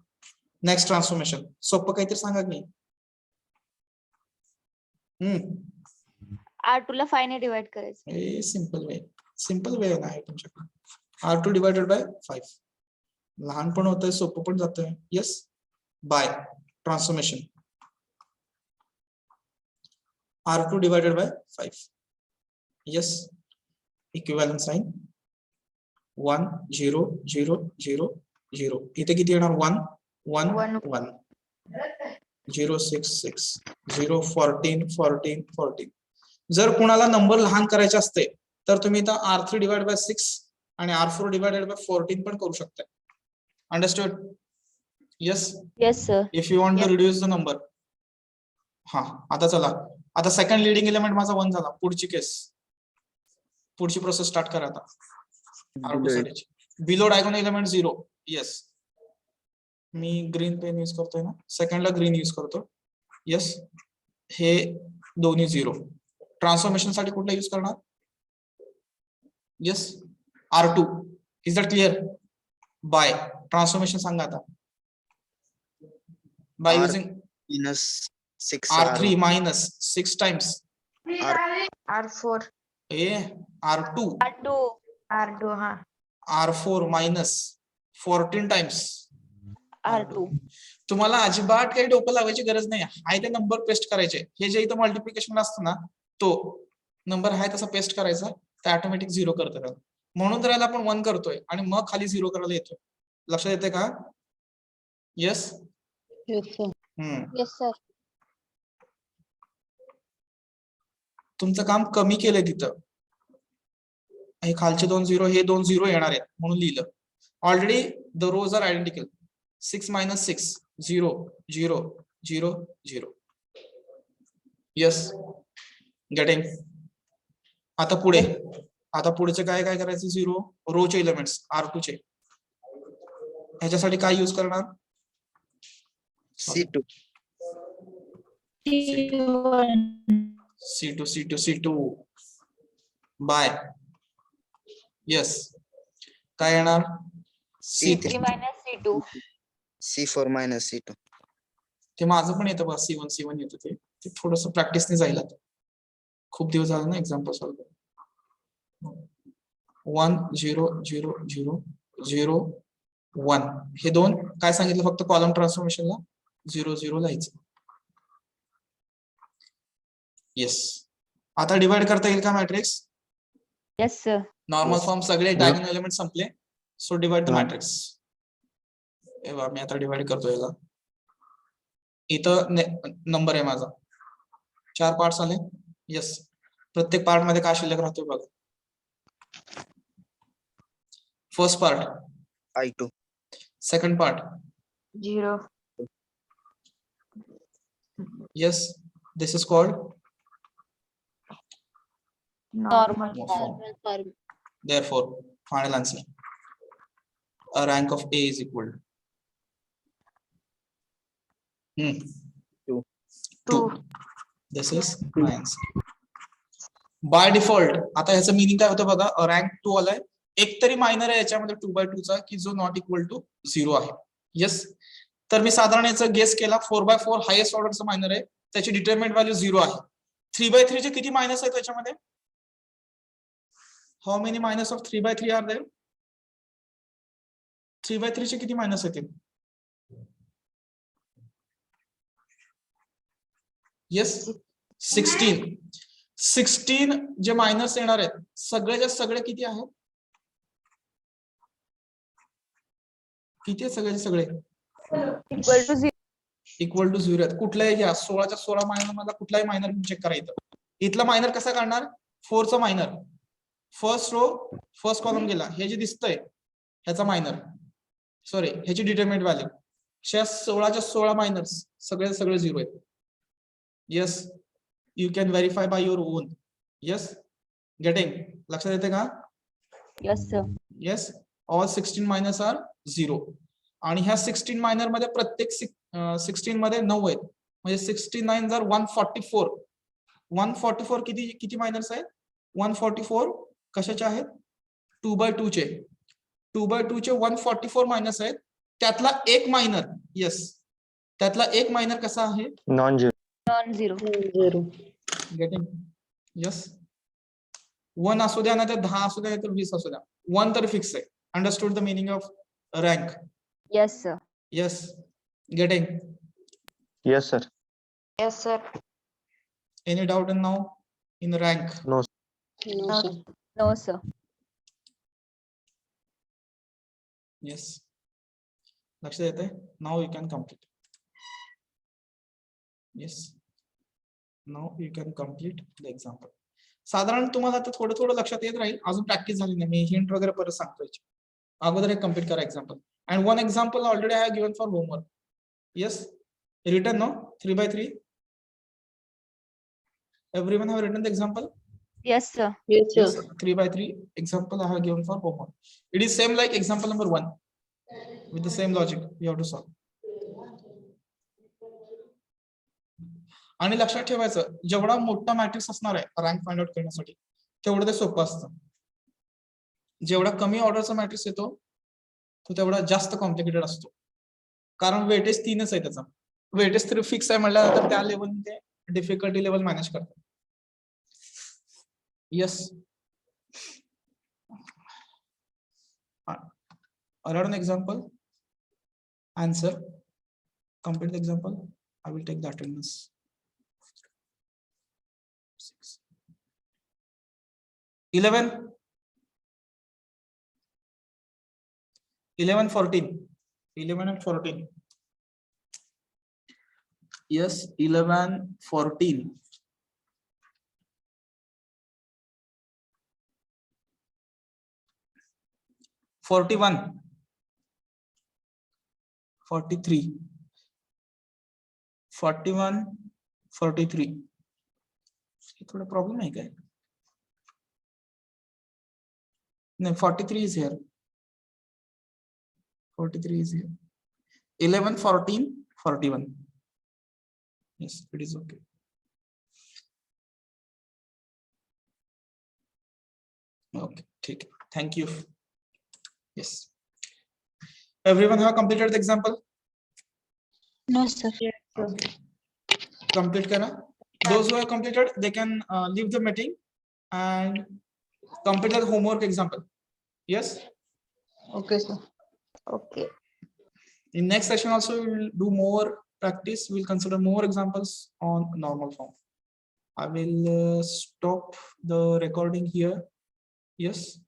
नेक्स्ट ट्रान्सफॉर्मेशन सोपं काहीतरी सांगा की. R2 ला 5 ने डिवाइड करायचं. सिंपल वे आहे तुमच्याकडे. R2 divided by 5. लहान पण होतंय, सोपं पण जातंय. Yes, by transformation. R2 divided by 5. Yes, equivalent sign 1 0 0 0 0. इथे किती येणार? 1 1 1 0 6 6 0 14 14 14. जर कुणाला नंबर लहान करायचे असते तर तुम्ही इथं R3 डिवाइड बाय 6 आणि R4 डिवाइडेड बाय 14 पण करू शकता. Understood? Yes. Yes sir. If you want to reduce the number. हा, आता चला, आता सेकंड लीडिंग एलिमेंट माझा 1 झाला. पुढची केस, पुढची प्रोसेस स्टार्ट करा आता. Below diagonal element 0. येस, मी ग्रीन पेन यूज करतोय ना, सेकंडला ग्रीन यूज करतो. येस, हे दोन्ही 0. ट्रान्सफॉर्मेशन साठी कुठला यूज करणार? Yes, R2. Is that clear? By transformation सांगा आता. By using minus 6 R3 minus 6 times R4. R2 R2 हा. R4 minus 14 times R2. तुम्हाला अजिबात काही डोकं लावायची गरज नाही. हाय ते नंबर पेस्ट करायचे. हे जे इथं मल्टिप्लिकेशन असतं ना, तो नंबर हाय तसा पेस्ट करायचा, ते ऑटोमॅटिक 0 करतं. म्हणून तर याला आपण 1 करतोय आणि मग खाली 0 करायला येतोय. लक्षात येते का? Yes. Yes, sir. Yes sir. तुमचं काम कमी केलंय तिथं. हे खालचे 2 0, हे 2 0 येणार आहेत म्हणून लिहिलं. Already the rows are identical. 6 minus 6 0 0 0 0. Yes, getting? आता पुढे, आता पुढचे काय काय करायचं? 0 रोचे एलिमेंट्स R2 चे. ह्याच्यासाठी काय यूज करणार? C2 C2 C2 C2 bye. Yes, काय येणार? C3 minus C2. C4 minus C2. ते माझं पण येतं बघा, C1 C1 येतं. ते थोडस प्रॅक्टिसने जाईल आता. खूप दिवस झाले ना एक्झाम्पल सॉल्व्ह करून. 1 0 0 0 0 1. हे दोन काय सांगितलं? फक्त कॉलम ट्रान्सफॉर्मेशनला 0 0 लिहायचं. येस, आता डिवाइड करता येईल का matrix? Yes sir. Normal form सगळे डायगोनल एलिमेंट संपले. सो डिवाइड द हा. मॅट्रिक्स. मी आता डिवाइड करतो याला. इथं नंबर आहे माझा, 4 पार्ट्स आले. येस, प्रत्येक पार्ट मध्ये काय शिल्लक राहतो बघा. First part I2 second part 0. yes, this is called Normal form. Therefore final answer, a rank of A is equal to 2. This is my answer. By default आता ह्याचं मीनिंग काय होतं बघा. रँक 2 आलाय. एक तरी मायनर आहे याच्यामध्ये 2/2 चा, की जो नॉट इक्वल टू 0 आहे. येस, तर मी साधारण याचं गेस केला. 4/4 हायेस्ट ऑर्डरचं मायनर आहे, त्याची डिटरमिनेंट व्हॅल्यू 0 आहे. 3/3 चे किती मायनस आहे त्याच्यामध्ये? How many minus of 3/3 are there? 3/3 चे किती मायनस येतील? येस 16 जे मायनस येणार आहेत सगळेच्या सगळे किती आहेत? किती आहेत सगळ्याचे सगळे? Equal to 0. इक्वल टू 0 आहेत. कुठलाही घ्या 16च्या 16 मायनर मला कुठलाही मायनर चेक करायचं. इथला मायनर कसा काढणार? 4 चा minor. First row first column गेला. हे जे दिसतंय ह्याचा मायनर, सॉरी ह्याची डिटरमिनेंट व्हॅल्यू. 16च्या 16 मायनर्स सगळे 0 आहेत. Yes you can verify by your own. Yes getting? लक्षात येते का? Yes sir. Yes all 16 minors are 0. आणि ह्या 16 मायनर मध्ये प्रत्येक 16 मध्ये 9 आहेत. म्हणजे 69 जर 144. 144 किती मायनर्स आहेत? 144 कशाचे आहेत? 2/2 चे. 2/2 चे 144 मायनस आहेत. त्यातला एक मायनर, येस त्यातला एक मायनर कसा आहे? Non zero. Non zero. 0. Getting? Yes 1 असू द्या ना तर 10 असू द्या तर 20 असू द्या, 1 तर फिक्स आहे. Understood the meaning of rank? Yes sir. Yes getting? Yes sir. Yes, sir. Any doubt in now in rank? No, No. sir. No sir. Yes. लक्षात येते? Now you can complete. Yes. Now you can complete the example. साधारण तुम्हाला आता थोडं थोडं लक्षात येत राहील. अजून प्रॅक्टिस झाली नाही. मी हिंट वगैरे परत सांगतो. अगोदर एक कम्प्लीट करा example. And one example already I have given for homework. Yes. Written no? 3/3. Everyone have written the example? Yes sir. Yes, sir. Yes, 3/3 example I have given for homework. It is same like example number 1 with the same logic you have to solve. आणि लक्षात ठेवायचं जेवढा मोठा matrix असणार आहे rank find out करण्यासाठी तेवढं ते सोपं असतं. जेवढा कमी ऑर्डरचा मॅट्रिक्स येतो तो तेवढा जास्त कॉम्प्लिकेटेड असतो. कारण वेटेज 3च आहे त्याचा. वेटेज 3 फिक्स आहे म्हटल्यानंतर त्या लेवल ते डिफिकल्टी लेवल मॅनेज करतात. Yes. Another example. Answer. Complete the example. I will take the attendance. 6. 11. 11, 14. 11 and 14. Yes, 11, 14. 41, 43, 41, 43. थोड़ा प्रॉब्लम है क्या? नहीं, 43 is here. 43 is here. 11, 14, 41. Yes, it is okay. Okay, ठीक है. Thank you. Yes. Everyone have completed the example? No, sir. Okay. Complete kara. Those who have completed, they can leave the meeting and complete the homework example. Yes. Okay, sir. Okay. In next session also we will do more practice. We'll consider more examples on normal form. I will stop the recording here. Yes.